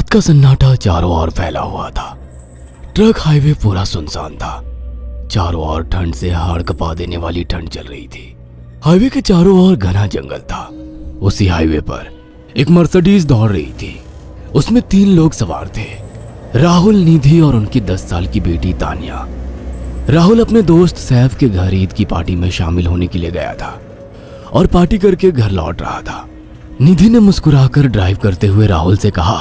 रात का सन्नाटा चारों ओर फैला हुआ था। ट्रक हाईवे पूरा सुनसान था। चारों ओर ठंड से हाड़ कपा देने वाली ठंड चल रही थी। हाईवे के चारों ओर घना जंगल था। उसी हाईवे पर एक मर्सिडीज दौड़ रही थी। उसमें 3 लोग सवार थे, राहुल, निधि और उनकी 10 साल की बेटी तानिया। राहुल अपने दोस्त सैफ के घर ईद की पार्टी में शामिल होने के लिए गया था और पार्टी करके घर लौट रहा था। निधि ने मुस्कुराकर ड्राइव करते हुए राहुल से कहा,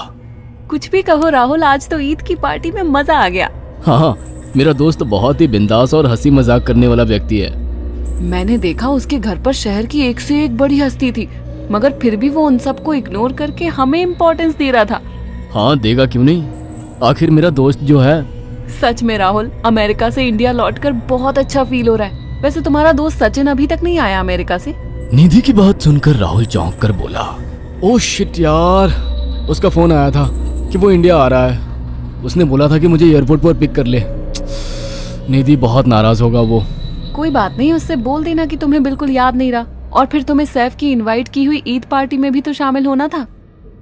कुछ भी कहो राहुल, आज तो ईद की पार्टी में मजा आ गया। हाँ, मेरा दोस्त बहुत ही बिंदास और हंसी मजाक करने वाला व्यक्ति है। मैंने देखा उसके घर पर शहर की एक से एक बड़ी हस्ती थी, मगर फिर भी वो उन सबको इग्नोर करके हमें इम्पोर्टेंस दे रहा था। हाँ, देगा क्यों नहीं, आखिर मेरा दोस्त जो है। सच में राहुल, अमेरिका से इंडिया लौटकर बहुत अच्छा फील हो रहा है। वैसे तुम्हारा दोस्त सचिन अभी तक नहीं आया अमेरिका से? निधि की बात सुनकर राहुल चौंक कर बोला, ओह शिट यार, उसका फोन आया था कि वो इंडिया आ रहा है। उसने बोला था कि मुझे एयरपोर्ट पर पिक कर ले। निधि बहुत नाराज होगा वो। कोई बात नहीं, उससे बोल देना कि तुम्हें बिल्कुल याद नहीं रहा, और फिर तुम्हें सैफ की इनवाइट की हुई ईद पार्टी में भी तो शामिल होना था।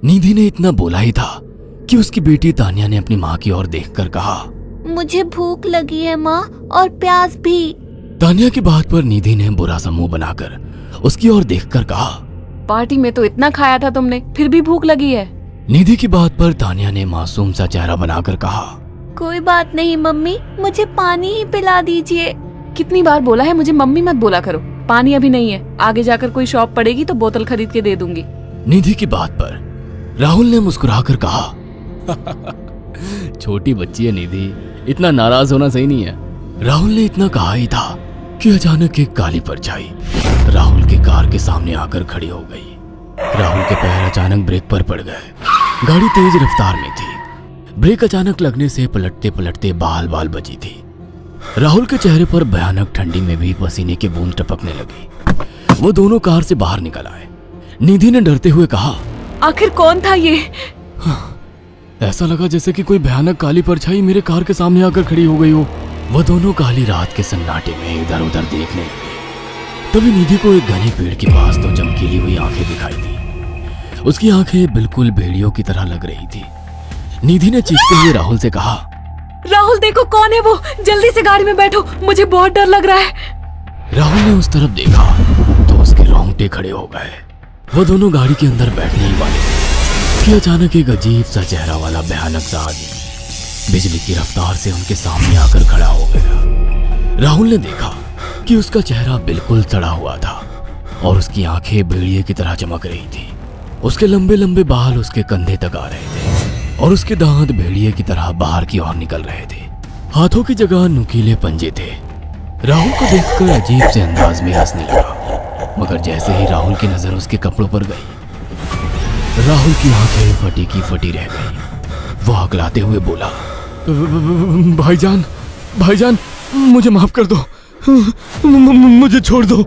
निधि ने इतना बोला ही था कि उसकी बेटी तानिया ने अपनी माँ की ओर देखकर कहा, मुझे भूख लगी है माँ, और प्यास भी। तानिया की बात पर निधि ने बुरा सा मुंह बनाकर उसकी ओर देखकर कहा, पार्टी में तो इतना खाया था तुमने, फिर भी भूख लगी है? निधि की बात पर तानिया ने मासूम सा चेहरा बनाकर कहा, कोई बात नहीं मम्मी, मुझे पानी ही पिला दीजिए। कितनी बार बोला है मुझे मम्मी मत बोला करो। पानी अभी नहीं है, आगे जाकर कोई शॉप पड़ेगी तो बोतल खरीद के दे दूंगी। निधि की बात पर राहुल ने मुस्कुराकर कहा, छोटी बच्ची है निधि, इतना नाराज होना सही नहीं है। राहुल ने इतना कहा ही था कि अचानक एक काली परछाई राहुल की कार के सामने आकर खड़ी हो गई। राहुल के पैर अचानक ब्रेक पर पड़ गए। गाड़ी तेज रफ्तार में थी। ब्रेक अचानक लगने से पलटते पलटते बाल बाल बची थी। राहुल के चेहरे पर भयानक ठंडी में भी पसीने की बूंद टपकने लगी। वो दोनों कार से बाहर निकल आए। निधि ने डरते हुए कहा, आखिर कौन था ये? ऐसा लगा जैसे कि कोई भयानक काली परछाई मेरे कार के सामने आकर खड़ी हो गई हो। वो दोनों काली रात के सन्नाटे में इधर उधर देखने लगे। तभी निधि को एक घने पेड़ के पास 2 चमकीली हुई आंखें दिखाई दी। उसकी आंखें बिल्कुल भेड़ियों की तरह लग रही थी। निधि ने चीखते हुए राहुल से कहा, राहुल देखो कौन है वो, जल्दी से गाड़ी में बैठो, मुझे बहुत डर लग रहा है। राहुल ने उस तरफ देखा तो उसके रोंगटे खड़े हो गए। वो दोनों गाड़ी के अंदर बैठने ही वाले थे कि अचानक एक अजीब सा चेहरा वाला भयानक सा आदमी बिजली की रफ्तार से उनके सामने आकर खड़ा हो गया। राहुल ने देखा कि उसका चेहरा बिल्कुल सड़ा हुआ था और उसकी आंखें भेड़िए की तरह चमक रही थी। उसके लंबे लंबे बाल उसके कंधे तक आ रहे थे और उसके दांत भेड़िए की तरह बाहर की ओर निकल रहे थे। हाथों की जगह नुकीले पंजे थे। राहुल को देखकर अजीब से अंदाज में हंसने लगा, मगर जैसे ही राहुल की नजर उसके कपड़ों पर गई, राहुल की आंखें फटी की फटी रह गई। वो हकलाते हुए बोला, भाईजान, भाईजान, मुझे माफ कर दो, मुझे छोड़ दो।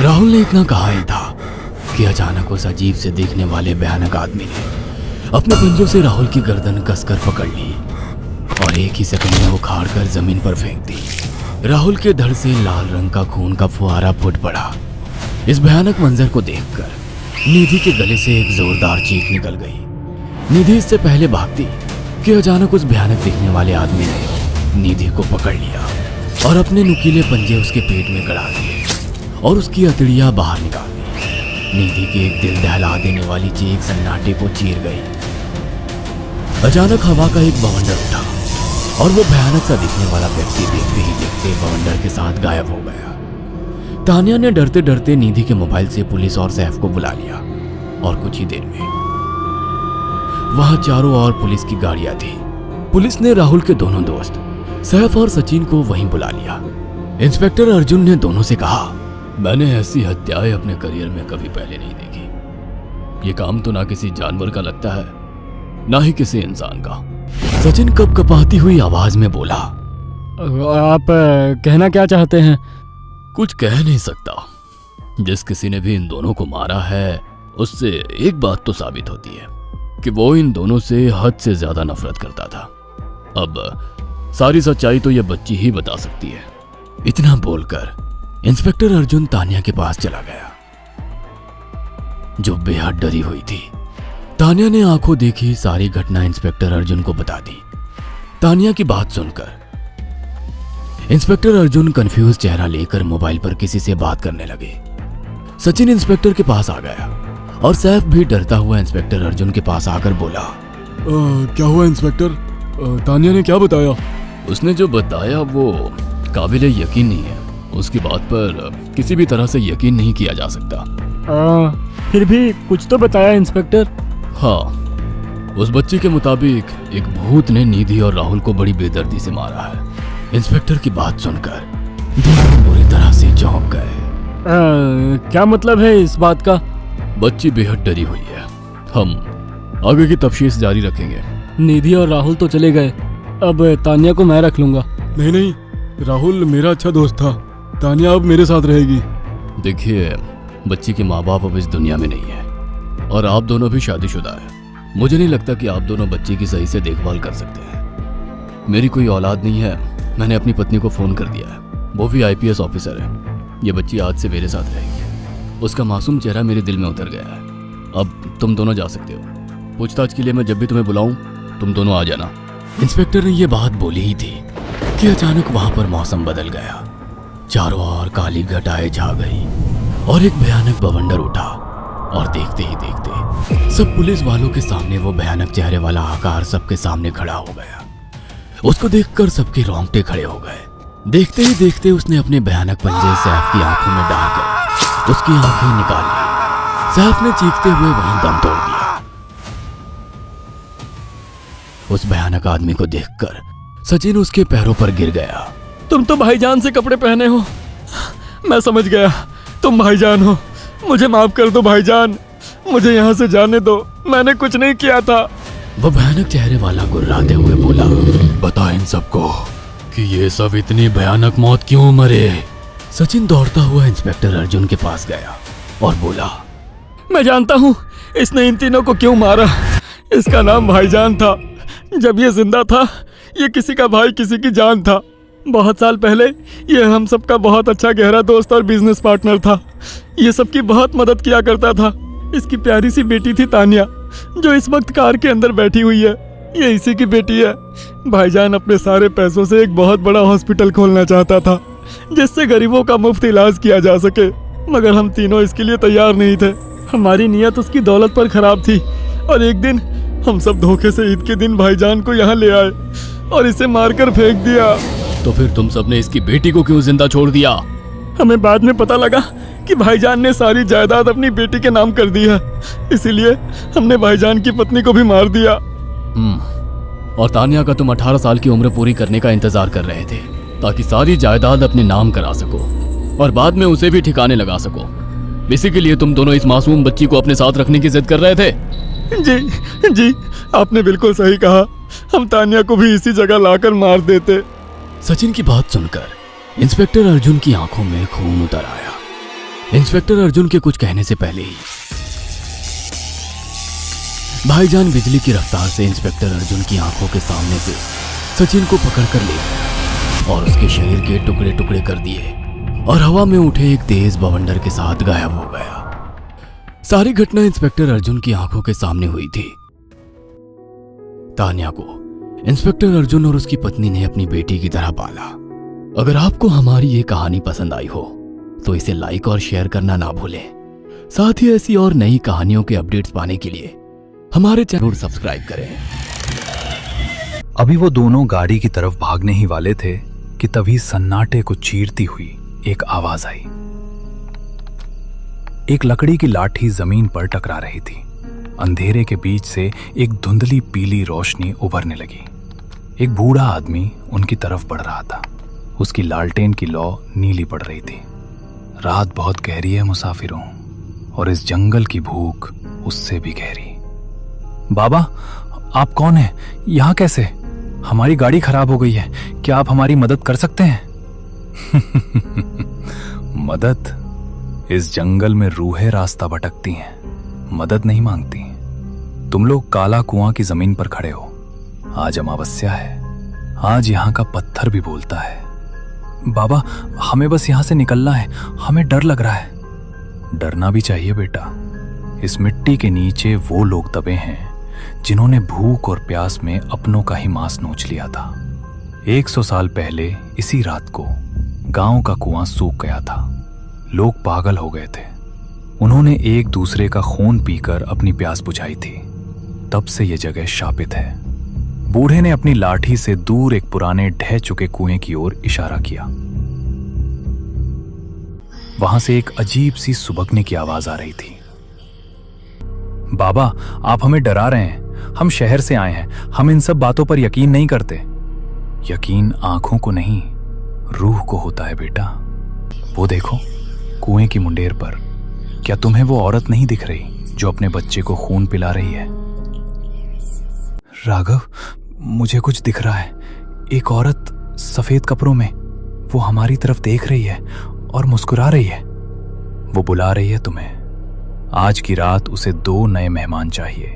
राहुल ने इतना कहा ही था कि अचानक उस अजीब से दिखने वाले भयानक आदमी ने अपने पंजों से राहुल की गर्दन कसकर पकड़ ली और एक ही सेकंड में उखाड़ कर जमीन पर फेंक दी। राहुल के धड़ से लाल रंग का खून का फुहारा फूट पड़ा। इस भयानक मंजर को देखकर निधि के गले से एक जोरदार चीख निकल गई। निधि इससे पहले भागती कि अचानक उस भयानक दिखने वाले आदमी ने निधि को पकड़ लिया और अपने नुकीले पंजे उसके पेट में गड़ा दिए और उसकी अतड़ियां बाहर निकाल दी। निधि की एक दिल दहला देने वाली चीख सन्नाटे को चीर गई। अचानक हवा का एक बवंडर उठा और वो भयानक सा दिखने वाला व्यक्ति देखते ही देखते बवंडर के साथ गायब हो गया। तानिया ने डरते डरते निधि के मोबाइल से पुलिस और सैफ को बुला लिया और कुछ ही देर में वहां चारों ओर पुलिस की गाड़ियां थी। पुलिस ने राहुल के दोनों दोस्त सैफ और सचिन को वहीं बुला लिया। इंस्पेक्टर अर्जुन ने दोनों से कहा, मैंने ऐसी हत्याएं अपने करियर में कभी पहले नहीं देखी। ये काम तो ना किसी जानवर का लगता है, ना ही किसी इंसान का। सचिन कपकपाती हुई आवाज में बोला, आप कहना क्या चाहते हैं? कुछ कह नहीं सकता। जिस किसी ने भी इन दोनों को मारा है उससे एक बात तो साबित होती है कि वो इन दोनों से हद से ज्यादा नफरत करता था। अब सारी सच्चाई तो ये बच्ची ही बता सकती है। इतना बोलकर इंस्पेक्टर अर्जुन तानिया के पास चला गया, जो बेहद डरी हुई थी। तानिया ने आंखों देखी सारी घटना इंस्पेक्टर अर्जुन को बता दी। तानिया की बात सुनकर इंस्पेक्टर अर्जुन कंफ्यूज चेहरा लेकर मोबाइल पर किसी से बात करने लगे। सचिन इंस्पेक्टर के पास आ गया और सैफ भी डरता हुआ इंस्पेक्टर अर्जुन के पास आकर बोला, क्या हुआ इंस्पेक्टर? तानिया ने क्या बताया? उसने जो बताया वो काबिले यकीन नहीं है। उसकी बात पर किसी भी तरह से यकीन नहीं किया जा सकता। फिर भी कुछ तो बताया इंस्पेक्टर। हाँ, उस बच्ची के मुताबिक एक भूत ने निधि और राहुल को बड़ी बेदर्दी से मारा है। इंस्पेक्टर की बात सुनकर दोनों बुरी तरह से चौंक गए। क्या मतलब है इस बात का? बच्ची बेहद डरी हुई है। हम आगे की तफ्तीश जारी रखेंगे। निधि और राहुल तो चले गए, अब तानिया को मैं रख लूंगा। नहीं, राहुल मेरा अच्छा दोस्त था। तानिया अब मेरे साथ रहेगी। देखिए, बच्ची के माँ बाप अब इस दुनिया में नहीं है और आप दोनों भी शादीशुदा है। मुझे नहीं लगता कि आप दोनों बच्ची की सही से देखभाल कर सकते हैं। मेरी कोई औलाद नहीं है। मैंने अपनी पत्नी को फोन कर दिया है, वो भी IPS ऑफिसर है। ये बच्ची आज से मेरे साथ रहेगी। उसका मासूम चेहरा मेरे दिल में उतर गया है। अब तुम दोनों जा सकते हो। पूछताछ के लिए मैं जब भी तुम्हें बुलाऊं तुम दोनों आ जाना। इंस्पेक्टर ने ये बात बोली ही थी कि अचानक वहां पर मौसम बदल गया। चारों ओर काली घटाएं छा गई और एक भयानक बवंडर उठा और देखते ही देखते सब पुलिस वालों के सामने वो भयानक चेहरे वाला आकार सबके सामने खड़ा हो गया। उसको देखकर सबके रोंगटे खड़े हो गए। देखते ही देखते उसने अपने भयानक पंजे सैफ की आंखों में डालकर उसकी आंखें निकाल ली। सैफ ने चीखते हुए वहीं दम तोड़ दिया। उस भयानक आदमी को देखकर सचिन उसके पैरों पर गिर गया। तुम तो भाईजान से कपड़े पहने हो। मैं समझ गया, तुम भाईजान हो। मुझे माफ कर दो भाईजान, मुझे यहाँ से जाने दो। मैंने कुछ नहीं किया था। वो भयानक चेहरे वाला गुर्राते हुए बोला, बता इन सबको कि ये सब इतनी भयानक मौत क्यों मरे। सचिन दौड़ता हुआ इंस्पेक्टर अर्जुन के पास गया और बोला, मैं जानता हूँ इसने इन तीनों को क्यों मारा। इसका नाम भाईजान था। जब ये जिंदा था ये किसी का भाई किसी की जान था। बहुत साल पहले ये हम सबका बहुत अच्छा गहरा दोस्त और बिजनेस पार्टनर था। ये सबकी बहुत मदद किया करता था। इसकी प्यारी सी बेटी थी तानिया, जो इस वक्त कार के अंदर बैठी हुई है। ये इसी की बेटी है। भाईजान अपने सारे पैसों से एक बहुत बड़ा हॉस्पिटल खोलना चाहता था जिससे गरीबों का मुफ्त इलाज किया जा सके, मगर हम तीनों इसके लिए तैयार नहीं थे। हमारी नीयत उसकी दौलत पर खराब थी और एक दिन हम सब धोखे से ईद के दिन भाईजान को यहाँ ले आए और इसे मारकर फेंक दिया। तो फिर तुम सबने इसकी बेटी को क्यों जिंदा छोड़ दिया? हमें बाद में पता लगा कि भाईजान ने सारी जायदाद अपनी बेटी के नाम कर दी है, इसीलिए हमने भाईजान की पत्नी को भी मार दिया। और तानिया का तुम 18 साल की उम्र पूरी करने का इंतजार कर रहे थे ताकि सारी जायदाद अपने नाम करा सको और बाद में उसे भी ठिकाने लगा सको। इसी के लिए तुम दोनों इस मासूम बच्ची को अपने साथ रखने की जिद कर रहे थे। जी, आपने बिल्कुल सही कहा। हम तानिया को भी इसी जगह लाकर मार देते। सचिन की बात सुनकर इंस्पेक्टर अर्जुन की आंखों में खून उतर आया। इंस्पेक्टर अर्जुन के कुछ कहने से पहले ही भाईजान बिजली की रफ्तार से इंस्पेक्टर अर्जुन की आंखों के सामने से सचिन को पकड़कर ले गया और उसके शरीर के टुकड़े टुकड़े कर दिए और हवा में उठे एक तेज बवंडर के साथ गायब हो गया। सारी घटना इंस्पेक्टर अर्जुन की आंखों के सामने हुई थी। तानिया को इंस्पेक्टर अर्जुन और उसकी पत्नी ने अपनी बेटी की तरह पाला। अगर आपको हमारी ये कहानी पसंद आई हो तो इसे लाइक और शेयर करना ना भूलें। साथ ही ऐसी और नई कहानियों के अपडेट्स पाने के लिए हमारे चैनल को सब्सक्राइब करें। अभी वो दोनों गाड़ी की तरफ भागने ही वाले थे कि तभी सन्नाटे को चीरती हुई एक आवाज आई। एक लकड़ी की लाठी जमीन पर टकरा रही थी। अंधेरे के बीच से एक धुंधली पीली रोशनी उभरने लगी। एक बूढ़ा आदमी उनकी तरफ बढ़ रहा था। उसकी लालटेन की लौ नीली पड़ रही थी। रात बहुत गहरी है मुसाफिरों, और इस जंगल की भूख उससे भी गहरी। बाबा, आप कौन हैं? यहाँ कैसे? हमारी गाड़ी खराब हो गई है, क्या आप हमारी मदद कर सकते हैं? मदद? इस जंगल में रूहें रास्ता भटकती हैं, मदद नहीं मांगती। तुम लोग काला कुआं की जमीन पर खड़े हो। आज अमावस्या है, आज यहाँ का पत्थर भी बोलता है। बाबा, हमें बस यहाँ से निकलना है, हमें डर लग रहा है। डरना भी चाहिए बेटा, इस मिट्टी के नीचे वो लोग दबे हैं जिन्होंने भूख और प्यास में अपनों का ही मांस नोच लिया था। 100 साल पहले इसी रात को गांव का कुआं सूख गया था। लोग पागल हो गए थे। उन्होंने एक दूसरे का खून पीकर अपनी प्यास बुझाई थी। तब से यह जगह शापित है। बूढ़े ने अपनी लाठी से दूर एक पुराने ढह चुके कुएं की ओर इशारा किया। वहां से एक अजीब सी सुबकने की आवाज आ रही थी। बाबा, आप हमें डरा रहे हैं। हम शहर से आए हैं। हम इन सब बातों पर यकीन नहीं करते। यकीन आंखों को नहीं, रूह को होता है बेटा। वो देखो, कुएं की मुंडेर पर। क्या तुम्हें वो औरत नहीं दिख रही जो अपने बच्चे को खून पिला रही है? राघव, मुझे कुछ दिख रहा है। एक औरत सफेद कपड़ों में, वो हमारी तरफ देख रही है और मुस्कुरा रही है। वो बुला रही है तुम्हें। आज की रात उसे 2 नए मेहमान चाहिए।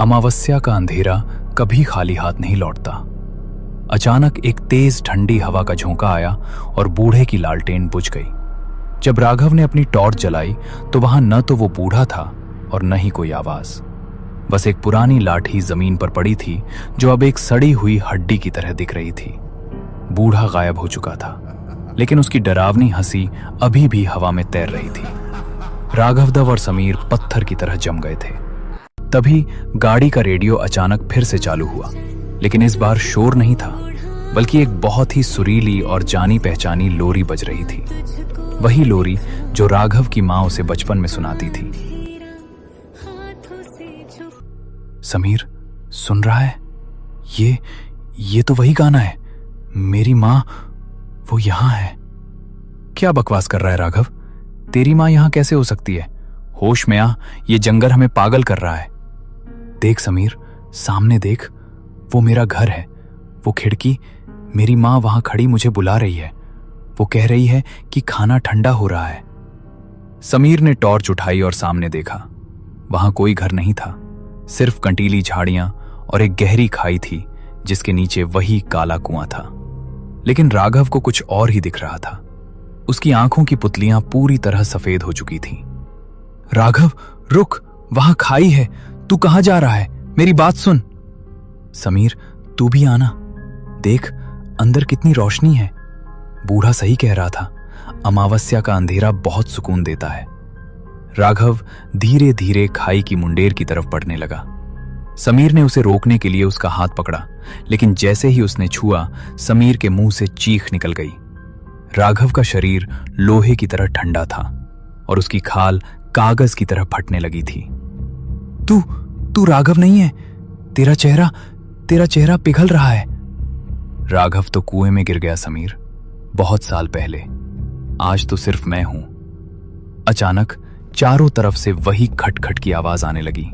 अमावस्या का अंधेरा कभी खाली हाथ नहीं लौटता। अचानक एक तेज ठंडी हवा का झोंका आया और बूढ़े की लालटेन बुझ गई। जब राघव ने अपनी टॉर्च जलाई तो वहां न तो वो बूढ़ा था और न ही कोई आवाज। बस एक पुरानी लाठी जमीन पर पड़ी थी जो अब एक सड़ी हुई हड्डी की तरह दिख रही थी। बूढ़ा गायब हो चुका था, लेकिन उसकी डरावनी हंसी अभी भी हवा में तैर रही थी। राघवदेव और समीर पत्थर की तरह जम गए थे। तभी गाड़ी का रेडियो अचानक फिर से चालू हुआ, लेकिन इस बार शोर नहीं था, बल्कि एक बहुत ही सुरीली और जानी पहचानी लोरी बज रही थी। वही लोरी जो राघव की मां उसे बचपन में सुनाती थी। समीर, सुन रहा है? ये तो वही गाना है। मेरी मां, वो यहां है। क्या बकवास कर रहा है राघव? तेरी मां यहां कैसे हो सकती है? होश में आ, ये जंगल हमें पागल कर रहा है। देख समीर, सामने देख, वो मेरा घर है। वो खिड़की, मेरी मां वहां खड़ी मुझे बुला रही है। वो कह रही है कि खाना ठंडा हो रहा है। समीर ने टॉर्च उठाई और सामने देखा। वहां कोई घर नहीं था, सिर्फ कंटीली झाड़ियां और एक गहरी खाई थी जिसके नीचे वही काला कुआं था। लेकिन राघव को कुछ और ही दिख रहा था। उसकी आंखों की पुतलियां पूरी तरह सफेद हो चुकी थीं। राघव, रुक, वहां खाई है। तू कहां जा रहा है? मेरी बात सुन। समीर, तू भी आना। देख, अंदर कितनी रोशनी है। बूढ़ा सही कह रहा था, अमावस्या का अंधेरा बहुत सुकून देता है। राघव धीरे धीरे खाई की मुंडेर की तरफ बढ़ने लगा। समीर ने उसे रोकने के लिए उसका हाथ पकड़ा, लेकिन जैसे ही उसने छुआ, समीर के मुंह से चीख निकल गई। राघव का शरीर लोहे की तरह ठंडा था और उसकी खाल कागज की तरह फटने लगी थी। तू राघव नहीं है। तेरा चेहरा पिघल रहा है। राघव तो कुएं में गिर गया समीर, बहुत साल पहले। आज तो सिर्फ मैं हूं। अचानक चारों तरफ से वही खटखट की आवाज आने लगी।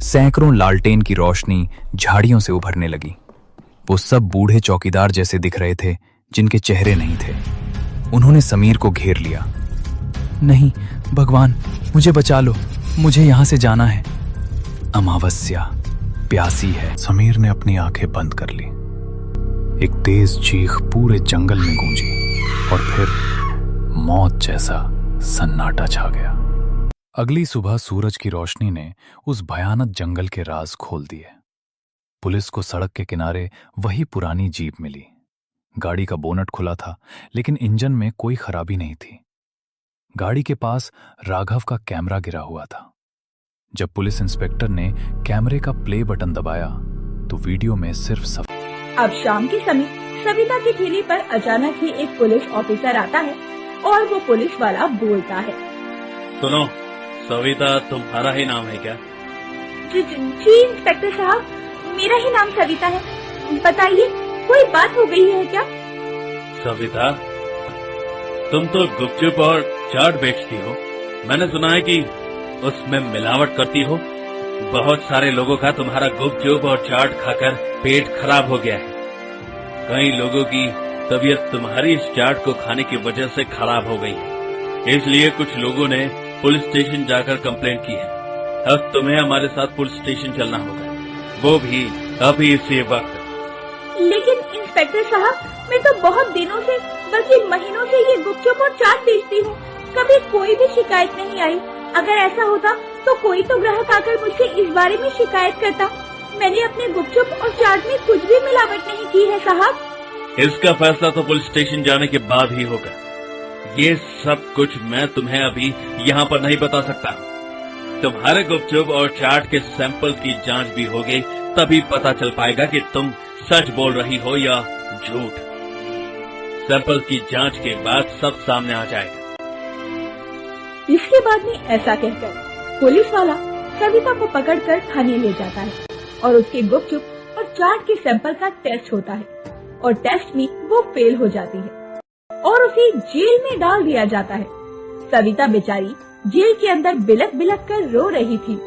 सैकड़ों लालटेन की रोशनी झाड़ियों से उभरने लगी। वो सब बूढ़े चौकीदार जैसे दिख रहे थे, जिनके चेहरे नहीं थे। उन्होंने समीर को घेर लिया। नहीं भगवान, मुझे बचा लो, मुझे यहां से जाना है। अमावस्या प्यासी है। समीर ने अपनी आंखें बंद कर ली। एक तेज चीख पूरे जंगल में गूंजी और फिर मौत जैसा सन्नाटा छा गया। अगली सुबह सूरज की रोशनी ने उस भयानक जंगल के राज खोल दिए। पुलिस को सड़क के किनारे वही पुरानी जीप मिली। गाड़ी का बोनट खुला था, लेकिन इंजन में कोई खराबी नहीं थी। गाड़ी के पास राघव का कैमरा गिरा हुआ था। जब पुलिस इंस्पेक्टर ने कैमरे का प्ले बटन दबाया तो वीडियो में सिर्फ अब शाम के समय सविता की ठेली पर अचानक ही एक पुलिस ऑफिसर आता है और वो पुलिस वाला बोलता है, सुनो, सविता तुम्हारा ही नाम है क्या? जी इंस्पेक्टर साहब, मेरा ही नाम सविता है। बताइए, कोई बात हो गई है क्या? सविता, तुम तो गुपचुप और चाट बेचती हो। मैंने सुना है कि उसमें मिलावट करती हो। बहुत सारे लोगों का तुम्हारा गुपचुप और चाट खाकर पेट खराब हो गया है। कई लोगों की तबीयत तुम्हारी इस चाट को खाने की वजह से खराब हो गई है। इसलिए कुछ लोगों ने पुलिस स्टेशन जाकर कंप्लेंट की है। अब तुम्हें हमारे साथ पुलिस स्टेशन चलना होगा, वो भी अभी इसी वक्त। लेकिन इंस्पेक्टर साहब, मैं तो बहुत दिनों से, बल्कि महीनों से ये गुपचुप और चाट बेचती हूँ। कभी कोई भी शिकायत नहीं आई। अगर ऐसा होता तो कोई तो ग्राहक आकर मुझसे इस बारे में शिकायत करता। मैंने अपने गुपचुप और चाट में कुछ भी मिलावट नहीं की है साहब। इसका फैसला तो पुलिस स्टेशन जाने के बाद ही होगा। ये सब कुछ मैं तुम्हें अभी यहाँ पर नहीं बता सकता। तुम्हारे गुपचुप और चाट के सैंपल की जांच भी होगी, तभी पता चल पाएगा कि तुम सच बोल रही हो या झूठ। सैंपल की जांच के बाद सब सामने आ जाएगा। इसके बाद में ऐसा कहकर पुलिस वाला सविता को पकड़कर थाने ले जाता है और उसके गुपचुप और चाट के सैंपल का टेस्ट होता है और टेस्ट में वो फेल हो जाती है और उसे जेल में डाल दिया जाता है। सविता बेचारी जेल के अंदर बिलक बिलक कर रो रही थी।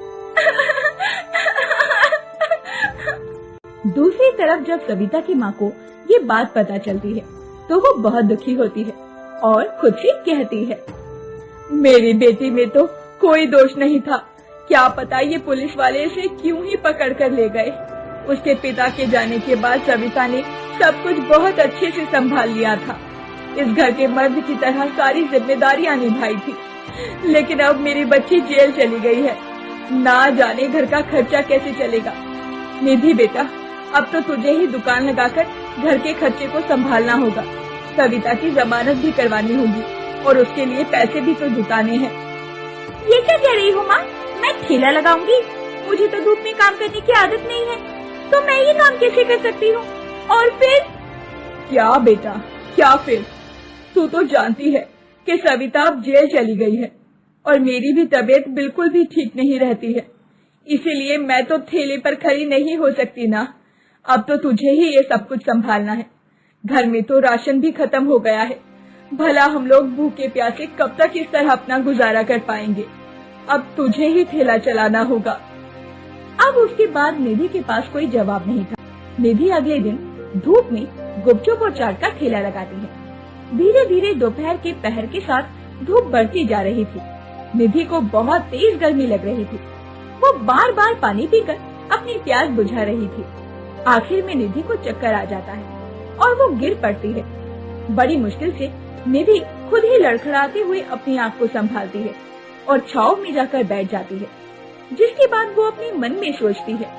दूसरी तरफ जब सविता की माँ को ये बात पता चलती है तो वो बहुत दुखी होती है और खुद से कहती है, मेरी बेटी में तो कोई दोष नहीं था, क्या पता ये पुलिस वाले इसे क्यों ही पकड़ कर ले गए। उसके पिता के जाने के बाद सविता ने सब कुछ बहुत अच्छे से संभाल लिया था। इस घर के मर्द की तरह सारी जिम्मेदारियां निभाई थी, लेकिन अब मेरी बच्ची जेल चली गई है। ना जाने घर का खर्चा कैसे चलेगा। निधि बेटा, अब तो तुझे ही दुकान लगाकर घर के खर्चे को संभालना होगा। सविता की जमानत भी करवानी होगी और उसके लिए पैसे भी तो जुटाने हैं। ये क्या कह रही हो माँ? मैं ठेला लगाऊंगी? मुझे तो धूप में काम करने की आदत नहीं है, तो मैं ये काम कैसे कर सकती हूँ? और फिर क्या बेटा, क्या फिर? तू तो जानती है कि सविता अब जेल चली गई है और मेरी भी तबीयत बिल्कुल भी ठीक नहीं रहती है, इसीलिए मैं तो ठेले पर खड़ी नहीं हो सकती ना। अब तो तुझे ही ये सब कुछ संभालना है। घर में तो राशन भी खत्म हो गया है। भला हम लोग भूखे प्यासे कब तक इस तरह अपना गुजारा कर पाएंगे? अब तुझे ही ठेला चलाना होगा। अब उसके बाद निधि के पास कोई जवाब नहीं था। निधि अगले दिन धूप में गुपचुप और चाट का ठेला लगाती है। धीरे धीरे दोपहर के पहर के साथ धूप बढ़ती जा रही थी। निधि को बहुत तेज गर्मी लग रही थी। वो बार बार पानी पीकर अपनी प्यास बुझा रही थी। आखिर में निधि को चक्कर आ जाता है और वो गिर पड़ती है। बड़ी मुश्किल से निधि खुद ही लड़खड़ाते हुए अपनी आँख को संभालती है और छाव में जाकर बैठ जाती है, जिसके बाद वो अपने मन में सोचती है,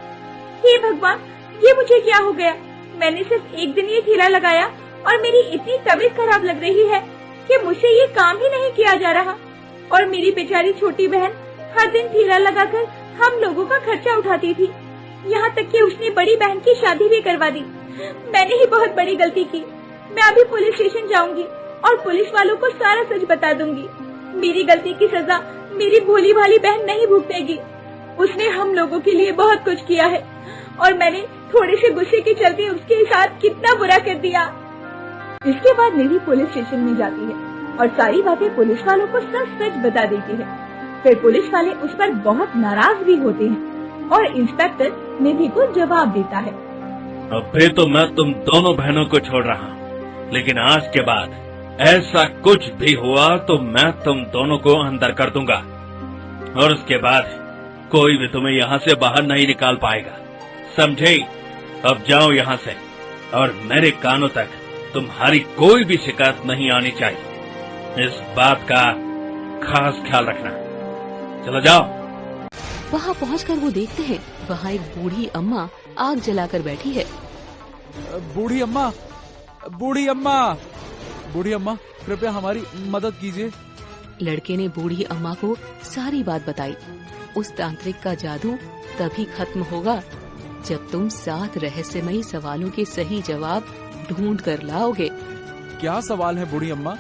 हे भगवान, ये मुझे क्या हो गया? मैंने सिर्फ एक दिन ये ठेला लगाया और मेरी इतनी तबीयत खराब लग रही है कि मुझसे ये काम ही नहीं किया जा रहा। और मेरी बेचारी छोटी बहन हर दिन ठेला लगाकर हम लोगों का खर्चा उठाती थी, यहाँ तक कि उसने बड़ी बहन की शादी भी करवा दी। मैंने ही बहुत बड़ी गलती की। मैं अभी पुलिस स्टेशन जाऊंगी और पुलिस वालों को सारा सच बता दूंगी। मेरी गलती की सजा मेरी भोली भाली बहन नहीं भुगतेगी। उसने हम लोगों के लिए बहुत कुछ किया है और मैंने थोड़े से गुस्से के चलते उसके साथ कितना बुरा कर दिया। इसके बाद निधि पुलिस स्टेशन में जाती है और सारी बातें पुलिस वालों को सच सच बता देती है। फिर पुलिस वाले उस पर बहुत नाराज भी होते हैं और इंस्पेक्टर निधि को जवाब देता है, अब फिर तो मैं तुम दोनों बहनों को छोड़ रहा हूँ, लेकिन आज के बाद ऐसा कुछ भी हुआ तो मैं तुम दोनों को अंदर कर दूंगा और उसके बाद कोई भी तुम्हें यहाँ से बाहर नहीं निकाल पाएगा, समझे? अब जाओ यहाँ से और मेरे कानों तक तुम्हारी कोई भी शिकायत नहीं आनी चाहिए। इस बात का खास ख्याल रखना। चलो जाओ। वहाँ पहुँचकर वो देखते हैं वहाँ एक बूढ़ी अम्मा आग जलाकर बैठी है। बूढ़ी अम्मा, बूढ़ी अम्मा, बूढ़ी अम्मा, कृपया हमारी मदद कीजिए। लड़के ने बूढ़ी अम्मा को सारी बात बताई। उस तांत्रिक का जादू तभी खत्म होगा जब तुम 7 रहस्यमयी सवालों के सही जवाब ढूंढ कर लाओगे। क्या सवाल है बूढ़ी अम्मा?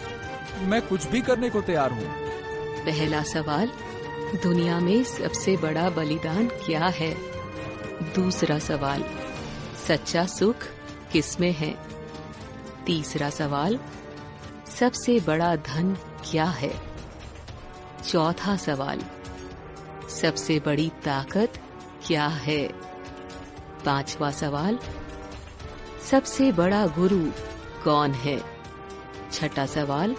मैं कुछ भी करने को तैयार हूँ। पहला सवाल, दुनिया में सबसे बड़ा बलिदान क्या है? दूसरा सवाल, सच्चा सुख किसमें है? तीसरा सवाल, सबसे बड़ा धन क्या है? चौथा सवाल, सबसे बड़ी ताकत क्या है? पांचवा सवाल, सबसे बड़ा गुरु कौन है? छठा सवाल,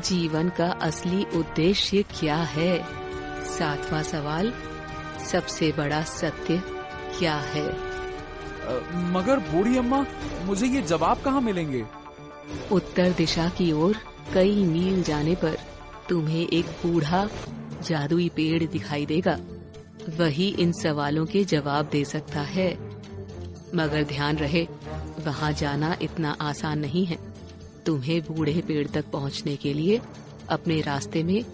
जीवन का असली उद्देश्य क्या है? सातवां सवाल, सबसे बड़ा सत्य क्या है? मगर बूढ़ी अम्मा, मुझे ये जवाब कहाँ मिलेंगे? उत्तर दिशा की ओर कई मील जाने पर तुम्हें एक बूढ़ा जादुई पेड़ दिखाई देगा, वही इन सवालों के जवाब दे सकता है। मगर ध्यान रहे, वहाँ जाना इतना आसान नहीं है। तुम्हें बूढ़े पेड़ तक पहुँचने के लिए अपने रास्ते में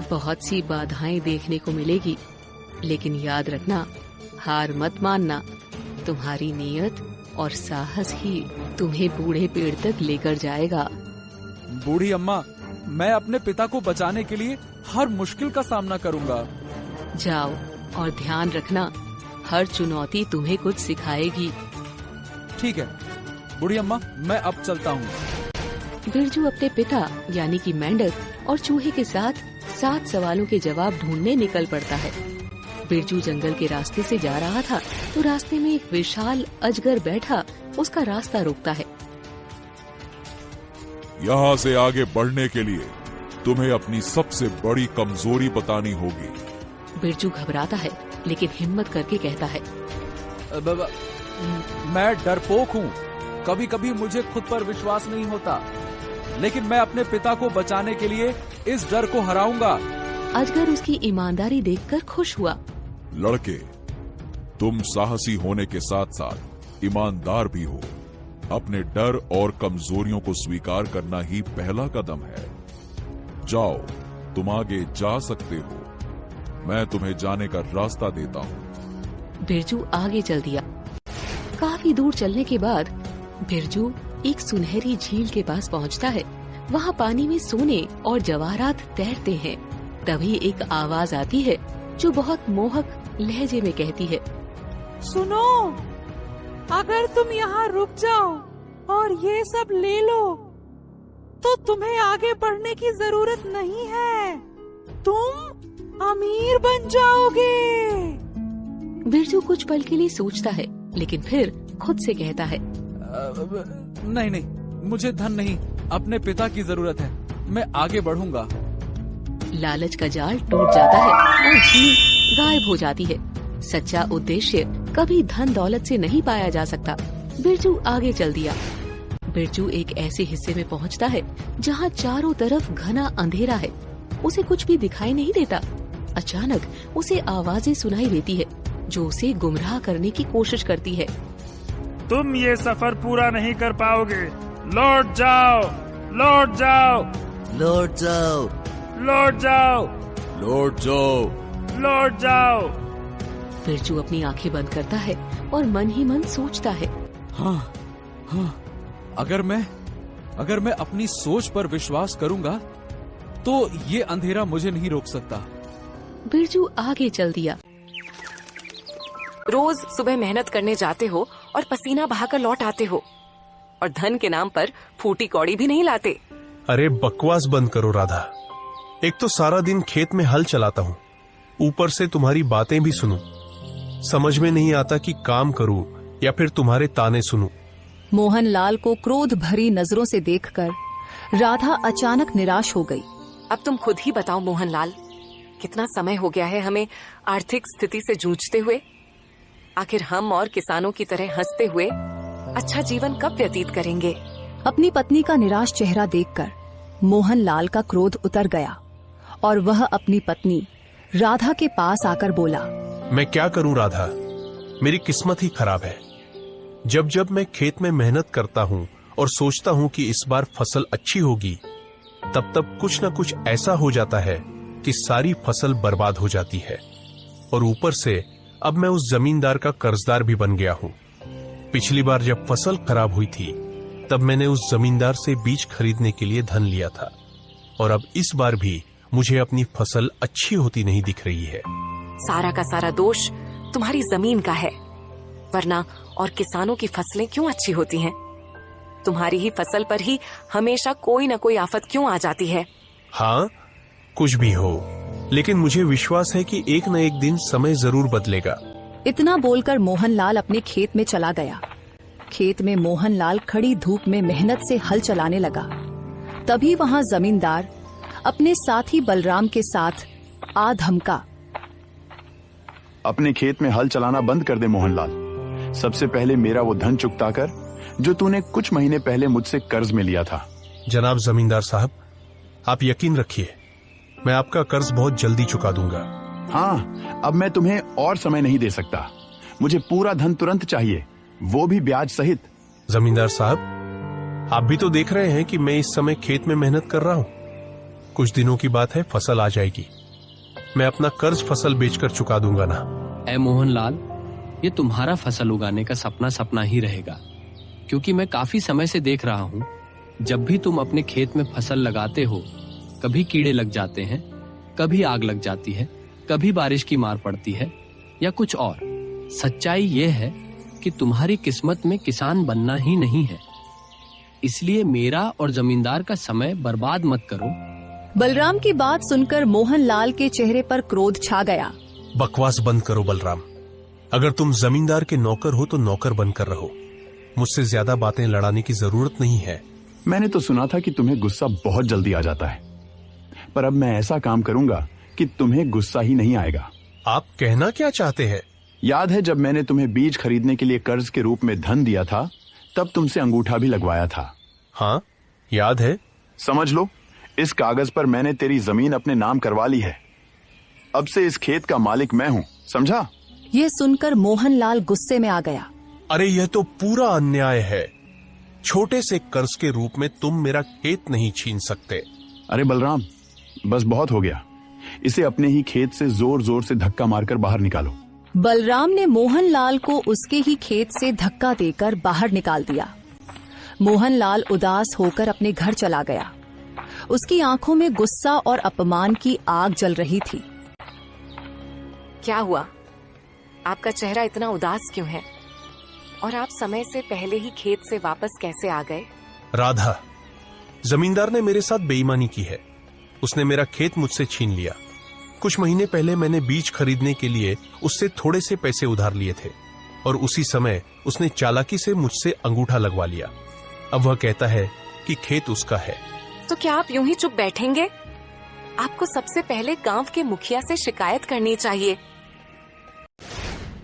बहुत सी बाधाएं देखने को मिलेगी, लेकिन याद रखना, हार मत मानना। तुम्हारी नीयत और साहस ही तुम्हें बूढ़े पेड़ तक लेकर जाएगा। बूढ़ी अम्मा, मैं अपने पिता को बचाने के लिए हर मुश्किल का सामना करूंगा। जाओ और ध्यान रखना, हर चुनौती तुम्हें कुछ सिखाएगी। ठीक है बूढ़ी अम्मा, मैं अब चलता हूँ। बिरजू अपने पिता यानी कि मेंढक और चूहे के साथ 7 सवालों के जवाब ढूंढने निकल पड़ता है। बिरजू जंगल के रास्ते से जा रहा था तो रास्ते में एक विशाल अजगर बैठा उसका रास्ता रोकता है। यहाँ से आगे बढ़ने के लिए तुम्हें अपनी सबसे बड़ी कमजोरी बतानी होगी। बिरजू घबराता है लेकिन हिम्मत करके कहता है, मैं डरपोक हूँ, कभी कभी मुझे खुद पर विश्वास नहीं होता, लेकिन मैं अपने पिता को बचाने के लिए इस डर को हराऊंगा। अजगर उसकी ईमानदारी देखकर खुश हुआ। लड़के, तुम साहसी होने के साथ साथ ईमानदार भी हो। अपने डर और कमजोरियों को स्वीकार करना ही पहला कदम है। जाओ, तुम आगे जा सकते हो। मैं तुम्हें जाने का रास्ता देता हूँ। बिरजू आगे चल दिया। काफी दूर चलने के बाद बिरजू एक सुनहरी झील के पास पहुँचता है। वहाँ पानी में सोने और जवाहरात तैरते हैं। तभी एक आवाज आती है जो बहुत मोहक लहजे में कहती है, सुनो, अगर तुम यहाँ रुक जाओ और ये सब ले लो तो तुम्हें आगे बढ़ने की जरूरत नहीं है, तुम अमीर बन जाओगे। बिरजू कुछ पल के लिए सोचता है लेकिन फिर खुद से कहता है, नहीं नहीं, मुझे धन नहीं, अपने पिता की जरूरत है। मैं आगे बढ़ूंगा। लालच का जाल टूट जाता है और झील गायब हो जाती है। सच्चा उद्देश्य कभी धन दौलत से नहीं पाया जा सकता। बिरजू आगे चल दिया। बिरजू एक ऐसे हिस्से में पहुंचता है जहां चारों तरफ घना अंधेरा है। उसे कुछ भी दिखाई नहीं देता। अचानक उसे आवाजें सुनाई देती है जो उसे गुमराह करने की कोशिश करती है। तुम ये सफर पूरा नहीं कर पाओगे, लौट जाओ, लौट जाओ, लौट जाओ, लौट जाओ, लौट जाओ, लौट जाओ। बिरजू अपनी आंखें बंद करता है और मन ही मन सोचता है, हाँ, अगर मैं अपनी सोच पर विश्वास करूंगा तो ये अंधेरा मुझे नहीं रोक सकता। बिरजू आगे चल दिया। रोज सुबह मेहनत करने जाते हो और पसीना बहाकर लौट आते हो और धन के नाम पर फूटी कौड़ी भी नहीं लाते। अरे बकवास बंद करो राधा। एक तो सारा दिन खेत में हल चलाता हूँ, ऊपर से तुम्हारी बातें भी सुनूं। समझ में नहीं आता कि काम करूं या फिर तुम्हारे ताने सुनूं। मोहनलाल को क्रोध भरी नजरों से देखकर राधा अचानक निराश हो गई। अब तुम खुद ही बताओ मोहनलाल, कितना समय हो गया है हमें आर्थिक स्थिति से जूझते हुए। आखिर हम और किसानों की तरह हंसते हुए अच्छा जीवन कब व्यतीत करेंगे? अपनी पत्नी का निराश चेहरा देखकर मोहनलाल का क्रोध उतर गया और वह अपनी पत्नी राधा के पास आकर बोला, मैं क्या करूं राधा, मेरी किस्मत ही खराब है। जब जब मैं खेत में मेहनत करता हूं और सोचता हूं कि इस बार फसल अच्छी होगी, तब तब कुछ न कुछ ऐसा हो जाता है कि सारी फसल बर्बाद हो जाती है। और ऊपर से अब मैं उस जमींदार का कर्जदार भी बन गया हूं। पिछली बार जब फसल खराब हुई थी तब मैंने उस जमींदार से बीज खरीदने के लिए धन लिया था, और अब इस बार भी मुझे अपनी फसल अच्छी होती नहीं दिख रही है। सारा का सारा दोष तुम्हारी जमीन का है, वरना और किसानों की फसलें क्यों अच्छी होती हैं? तुम्हारी ही फसल पर ही हमेशा कोई न कोई आफत क्यों आ जाती है? हाँ, कुछ भी हो, लेकिन मुझे विश्वास है कि एक न एक दिन समय जरूर बदलेगा। इतना बोलकर मोहनलाल अपने खेत में चला गया। खेत में मोहनलाल खड़ी धूप में मेहनत से हल चलाने लगा। तभी वहाँ जमींदार अपने साथी बलराम के साथ आ धमका, अपने खेत में हल चलाना बंद कर दे मोहनलाल। सबसे पहले मेरा वो धन चुकता कर जो तूने कुछ महीने पहले मुझसे कर्ज में लिया था। जनाब जमींदार साहब, आप यकीन रखिए, मैं आपका कर्ज बहुत जल्दी चुका दूंगा। हाँ, अब मैं तुम्हें और समय नहीं दे सकता। मुझे पूरा धन तुरंत चाहिए, वो भी ब्याज सहित। जमींदार साहब, आप भी तो देख रहे हैं कि मैं इस समय खेत में मेहनत कर रहा हूँ। कुछ दिनों की बात है, फसल आ जाएगी। मैं अपना कर्ज फसल बेचकर चुका दूंगा ना। ऐ मोहनलाल, ये तुम्हारा फसल उगाने का सपना सपना ही रहेगा, क्योंकि मैं काफी समय से देख रहा हूँ, जब भी तुम अपने खेत में फसल लगाते हो, कभी कीड़े लग जाते हैं, कभी आग लग जाती है, कभी बारिश की मार पड़ती है या कुछ और। सच्चाई ये है कि तुम्हारी किस्मत में किसान बनना ही नहीं है। इसलिए मेरा और जमींदार का समय बर्बाद मत करो। बलराम की बात सुनकर मोहनलाल के चेहरे पर क्रोध छा गया। बकवास बंद करो बलराम। अगर तुम जमींदार के नौकर हो तो नौकर बनकर रहो। मुझसे ज्यादा बातें लड़ाने की जरूरत नहीं है। मैंने तो सुना था कि तुम्हें गुस्सा बहुत जल्दी आ जाता है, पर अब मैं ऐसा काम करूंगा कि तुम्हें गुस्सा ही नहीं आएगा। आप कहना क्या चाहते हैं? याद है जब मैंने तुम्हें बीज खरीदने के लिए कर्ज के रूप में धन दिया था, तब तुमसे अंगूठा भी लगवाया था। हाँ, याद है। समझ लो, इस कागज पर मैंने तेरी जमीन अपने नाम करवा ली है। अब से इस खेत का मालिक मैं हूँ, समझा? ये सुनकर मोहनलाल गुस्से में आ गया। अरे यह तो पूरा अन्याय है। छोटे से कर्ज के रूप में तुम मेरा खेत नहीं छीन सकते। अरे बलराम, बस बहुत हो गया। इसे अपने ही खेत से जोर जोर से धक्का मारकर बाहर निकालो। बलराम ने मोहनलाल को उसके ही खेत से धक्का देकर बाहर निकाल दिया। मोहनलाल उदास होकर अपने घर चला गया। उसकी आंखों में गुस्सा और अपमान की आग जल रही थी। क्या हुआ? आपका चेहरा इतना उदास क्यों है? और आप समय से पहले ही खेत से वापस कैसे आ गए? राधा, जमींदार ने मेरे साथ बेईमानी की है। उसने मेरा खेत मुझसे छीन लिया। कुछ महीने पहले मैंने बीज खरीदने के लिए उससे थोड़े से पैसे उधार लिए थे और उसी समय उसने चालाकी से मुझसे अंगूठा लगवा लिया। अब वह कहता है कि खेत उसका है। तो क्या आप यूं ही चुप बैठेंगे? आपको सबसे पहले गांव के मुखिया से शिकायत करनी चाहिए।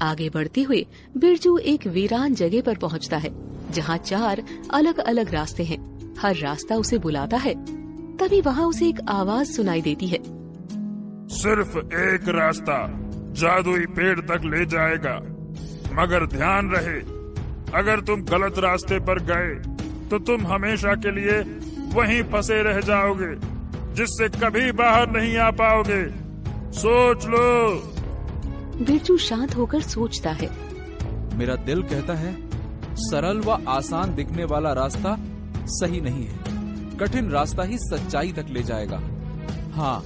आगे बढ़ते हुए बिरजू एक वीरान जगह पर पहुंचता है, जहां 4 अलग अलग रास्ते हैं। हर रास्ता उसे बुलाता है। तभी वहां उसे एक आवाज सुनाई देती है। सिर्फ एक रास्ता जादुई पेड़ तक ले जाएगा, मगर ध्यान रहे, अगर तुम गलत रास्ते पर गए तो तुम हमेशा के लिए वहीं फंसे रह जाओगे, जिससे कभी बाहर नहीं आ पाओगे। सोच लो। बिरजू शांत होकर सोचता है। मेरा दिल कहता है सरल व आसान दिखने वाला रास्ता सही नहीं है। कठिन रास्ता ही सच्चाई तक ले जाएगा। हाँ,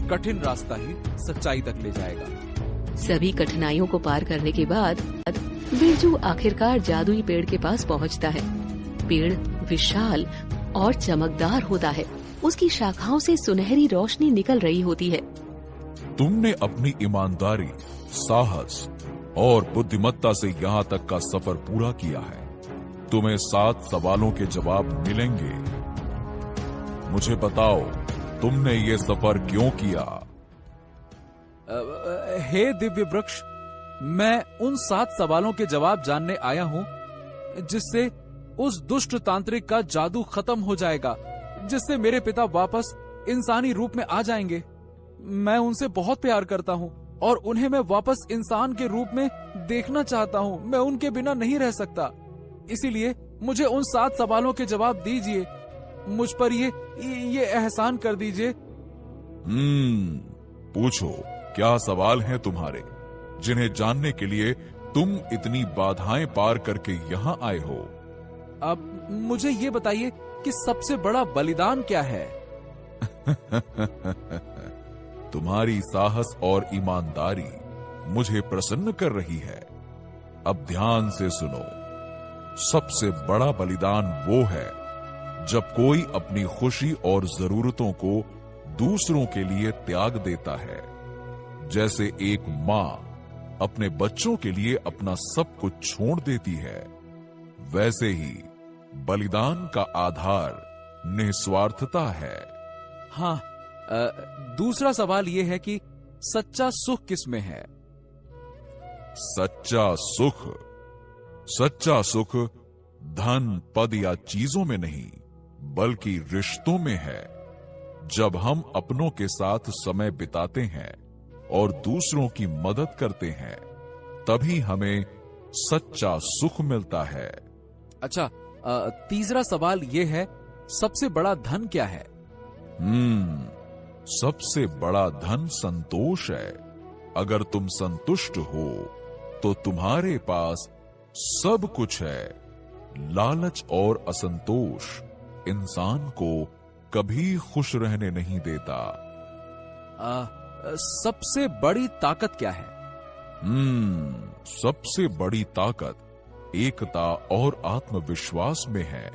कठिन रास्ता ही सच्चाई तक ले जाएगा। सभी कठिनाइयों को पार करने के बाद बिरजू आखिरकार जादुई पेड़ के पास पहुंचता है। पेड़ विशाल और चमकदार होता है। उसकी शाखाओं से सुनहरी रोशनी निकल रही होती है। तुमने अपनी ईमानदारी, साहस और बुद्धिमत्ता से यहाँ तक का सफर पूरा किया है। तुम्हें 7 सवालों के जवाब मिलेंगे। मुझे बताओ, तुमने ये सफर क्यों किया? हे दिव्य वृक्ष, मैं उन 7 सवालों के जवाब जानने आया हूँ, जिससे उस दुष्ट तांत्रिक का जादू खत्म हो जाएगा, जिससे मेरे पिता वापस इंसानी रूप में आ जाएंगे। मैं उनसे बहुत प्यार करता हूँ और उन्हें मैं वापस इंसान के रूप में देखना चाहता हूँ। मैं उनके बिना नहीं रह सकता। इसीलिए मुझे उन 7 सवालों के जवाब दीजिए। मुझ पर ये एहसान कर दीजिए। पूछो, क्या सवाल हैं तुम्हारे, जिन्हें जानने के लिए तुम इतनी बाधाएं पार करके यहाँ आए हो? अब मुझे ये बताइए कि सबसे बड़ा बलिदान क्या है? तुम्हारी साहस और ईमानदारी मुझे प्रसन्न कर रही है। अब ध्यान से सुनो। सबसे बड़ा बलिदान वो है जब कोई अपनी खुशी और जरूरतों को दूसरों के लिए त्याग देता है। जैसे एक माँ अपने बच्चों के लिए अपना सब कुछ छोड़ देती है, वैसे ही बलिदान का आधार निस्वार्थता है। हाँ, दूसरा सवाल ये है कि सच्चा सुख किस में है? सच्चा सुख धन, पद या चीजों में नहीं, बल्कि रिश्तों में है। जब हम अपनों के साथ समय बिताते हैं और दूसरों की मदद करते हैं, तभी हमें सच्चा सुख मिलता है। अच्छा, तीसरा सवाल ये है, सबसे बड़ा धन क्या है? सबसे बड़ा धन संतोष है। अगर तुम संतुष्ट हो तो तुम्हारे पास सब कुछ है। लालच और असंतोष इंसान को कभी खुश रहने नहीं देता। सबसे बड़ी ताकत क्या है? सबसे बड़ी ताकत एकता और आत्मविश्वास में है।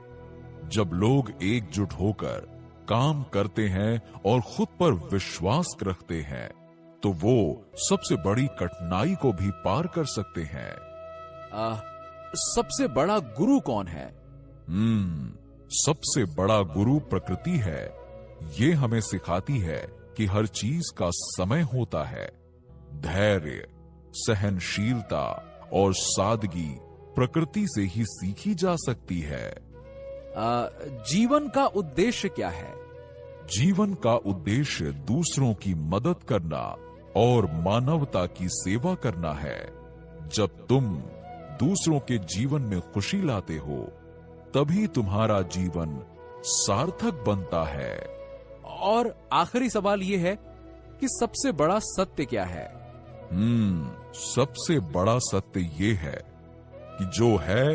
जब लोग एकजुट होकर काम करते हैं और खुद पर विश्वास रखते हैं, तो वो सबसे बड़ी कठिनाई को भी पार कर सकते हैं। सबसे बड़ा गुरु कौन है? सबसे बड़ा गुरु प्रकृति है। ये हमें सिखाती है कि हर चीज का समय होता है। धैर्य, सहनशीलता और सादगी प्रकृति से ही सीखी जा सकती है। जीवन का उद्देश्य क्या है? जीवन का उद्देश्य दूसरों की मदद करना और मानवता की सेवा करना है। जब तुम दूसरों के जीवन में खुशी लाते हो, तभी तुम्हारा जीवन सार्थक बनता है। और आखिरी सवाल ये है कि सबसे बड़ा सत्य क्या है? सबसे बड़ा सत्य ये है कि जो है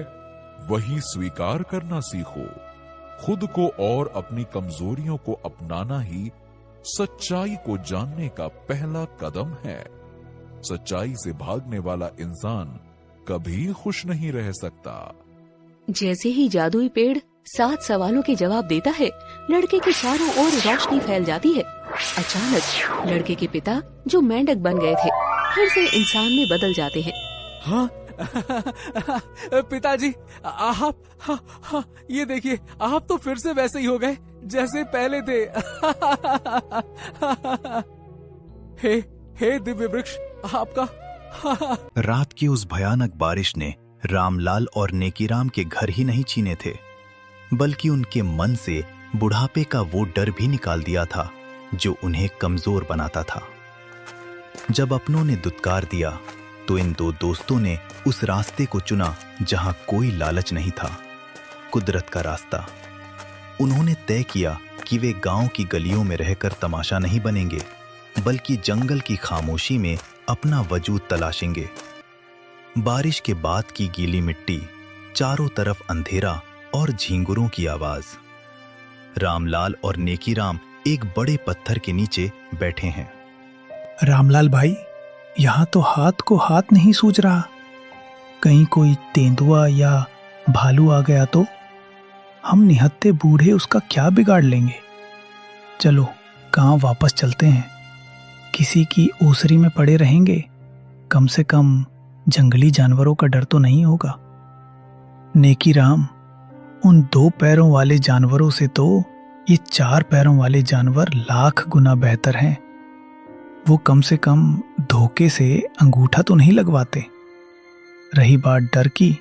वही स्वीकार करना सीखो। खुद को और अपनी कमजोरियों को अपनाना ही सच्चाई को जानने का पहला कदम है। सच्चाई से भागने वाला इंसान कभी खुश नहीं रह सकता। जैसे ही जादुई पेड़ 7 सवालों के जवाब देता है, लड़के के चारों ओर रोशनी फैल जाती है। अचानक लड़के के पिता, जो मेंढक बन गए थे, फिर से इंसान में बदल जाते हैं। हाँ? पिताजी, आप ये देखिए, आप तो फिर से वैसे ही हो गए जैसे पहले थे। हे दिव्य वृक्ष, आपका। रात की उस भयानक बारिश ने रामलाल और नेकीराम के घर ही नहीं छीने थे, बल्कि उनके मन से बुढ़ापे का वो डर भी निकाल दिया था जो उन्हें कमजोर बनाता था। जब अपनों ने दुत्कार दिया तो इन दो दोस्तों ने उस रास्ते को चुना जहां कोई लालच नहीं था, कुदरत का रास्ता। उन्होंने तय किया कि वे गांव की गलियों में रहकर तमाशा नहीं बनेंगे, बल्कि जंगल की खामोशी में अपना वजूद तलाशेंगे। बारिश के बाद की गीली मिट्टी, चारों तरफ अंधेरा और झींगुरों की आवाज। रामलाल और नेकीराम एक बड़े पत्थर के नीचे बैठे हैं। रामलाल भाई, यहाँ तो हाथ को हाथ नहीं सूझ रहा। कहीं कोई तेंदुआ या भालू आ गया तो हम निहत्थे बूढ़े उसका क्या बिगाड़ लेंगे। चलो गांव वापस चलते हैं। किसी की ओसरी में पड़े रहेंगे, कम से कम जंगली जानवरों का डर तो नहीं होगा। नेकीराम, उन 2 पैरों वाले जानवरों से तो ये 4 पैरों वाले जानवर लाख गुना बेहतर हैं। वो कम से कम धोखे से अंगूठा तो नहीं लगवाते। रही बात डर की,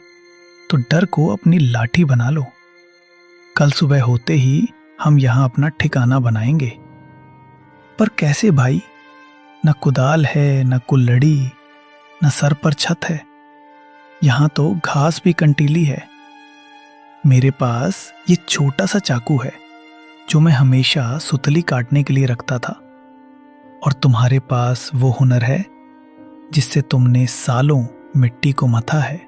तो डर को अपनी लाठी बना लो। कल सुबह होते ही हम यहाँ अपना ठिकाना बनाएंगे। पर कैसे भाई? न कुदाल है, न कुल्लड़ी, न सर पर छत है। यहाँ तो घास भी कंटीली है। मेरे पास ये छोटा सा चाकू है जो मैं हमेशा सुतली काटने के लिए रखता था, और तुम्हारे पास वो हुनर है जिससे तुमने सालों मिट्टी को मथा है।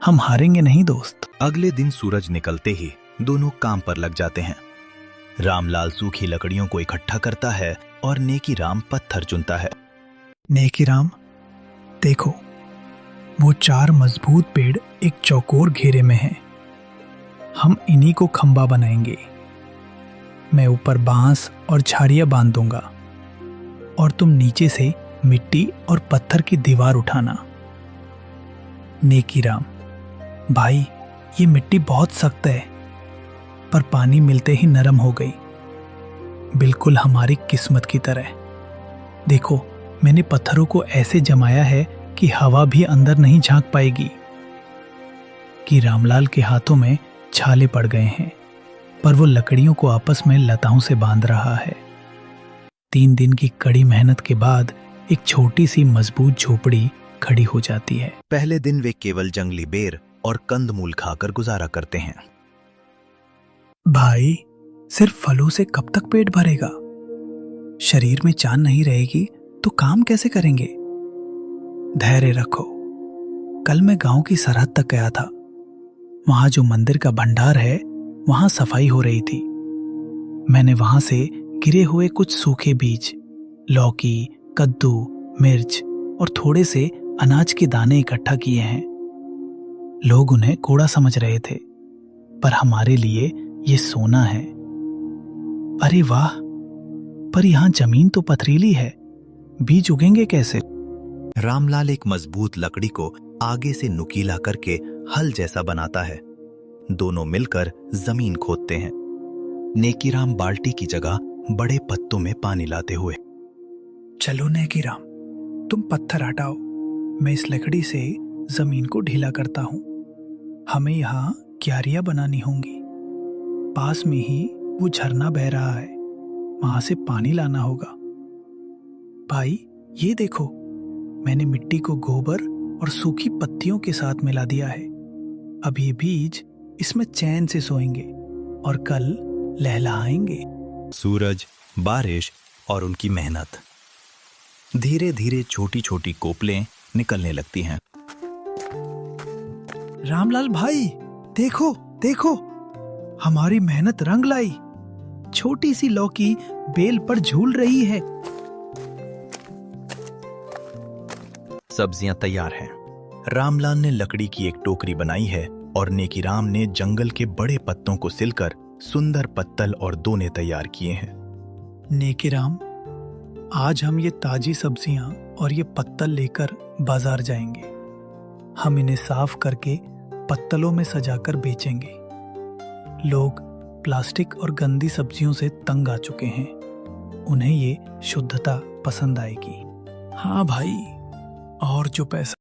हम हारेंगे नहीं दोस्त। अगले दिन सूरज निकलते ही दोनों काम पर लग जाते हैं। रामलाल सूखी लकड़ियों को इकट्ठा करता है और नेकीराम पत्थर चुनता है। नेकीराम, देखो, वो 4 मजबूत पेड़ एक चौकोर घेरे में हैं। हम इन्हीं को खंबा बनाएंगे। मैं ऊपर बांस और झाड़ियां बांध दूंगा, और तुम नीचे से मिट्टी और पत्थर की दीवार उठाना। नेकीराम भाई, ये मिट्टी बहुत सख्त है, पर पानी मिलते ही नरम हो गई, बिल्कुल हमारी किस्मत की तरह। देखो, मैंने पत्थरों को ऐसे जमाया है कि हवा भी अंदर नहीं झांक पाएगी। कि रामलाल के हाथों में छाले पड़ गए हैं। पर वो लकड़ियों को आपस में लताओं से बांध रहा है। 3 दिन की कड़ी मेहनत के बाद एक छोटी सी मजबूत झोपड़ी खड़ी हो जाती है। पहले दिन वे केवल जंगली बेर और कंदमूल खाकर गुजारा करते हैं। भाई, सिर्फ फलों से कब तक पेट भरेगा? शरीर में जान नहीं रहेगी तो काम कैसे करेंगे? धैर्य रखो। कल मैं गांव की सरहद तक गया था। वहां जो मंदिर का भंडार है, वहां सफाई हो रही थी। मैंने वहां से गिरे हुए कुछ सूखे बीज, लौकी, कद्दू, मिर्च और थोड़े से अनाज के दाने इकट्ठा किए हैं। लोग उन्हें कूड़ा समझ रहे थे, पर हमारे लिए ये सोना है। अरे वाह, पर यहां जमीन तो पथरीली है, बीज उगेंगे कैसे? रामलाल एक मजबूत लकड़ी को आगे से नुकीला करके हल जैसा बनाता है। दोनों मिलकर जमीन खोदते हैं। नेकीराम बाल्टी की जगह बड़े पत्तों में पानी लाते हुए। चलो नेकीराम, तुम पत्थर हटाओ, मैं इस लकड़ी से जमीन को ढीला करता हूं। हमें यहाँ क्यारियां बनानी होंगी। पास में ही वो झरना बह रहा है, वहां से पानी लाना होगा। भाई, ये देखो, मैंने मिट्टी को गोबर और सूखी पत्तियों के साथ मिला दिया है। अब ये बीज इसमें चैन से सोएंगे और कल लहलहाएंगे। सूरज, बारिश और उनकी मेहनत। धीरे धीरे छोटी छोटी कोपलें निकलने लगती हैं। रामलाल भाई, देखो देखो, हमारी मेहनत रंग लाई। छोटी सी लौकी बेल पर झूल रही है। सब्जियां तैयार हैं। रामलाल ने लकड़ी की एक टोकरी बनाई है और नेकीराम ने जंगल के बड़े पत्तों को सिलकर सुंदर पत्तल और दोने तैयार किए हैं। नेकीराम, आज हम ये ताजी सब्जियां और ये पत्तल लेकर बाजार जाएंगे। हम इन्हें साफ करके पत्तलों में सजाकर बेचेंगे। लोग प्लास्टिक और गंदी सब्जियों से तंग आ चुके हैं। उन्हें ये शुद्धता पसंद आएगी। हाँ भाई, और जो पैसा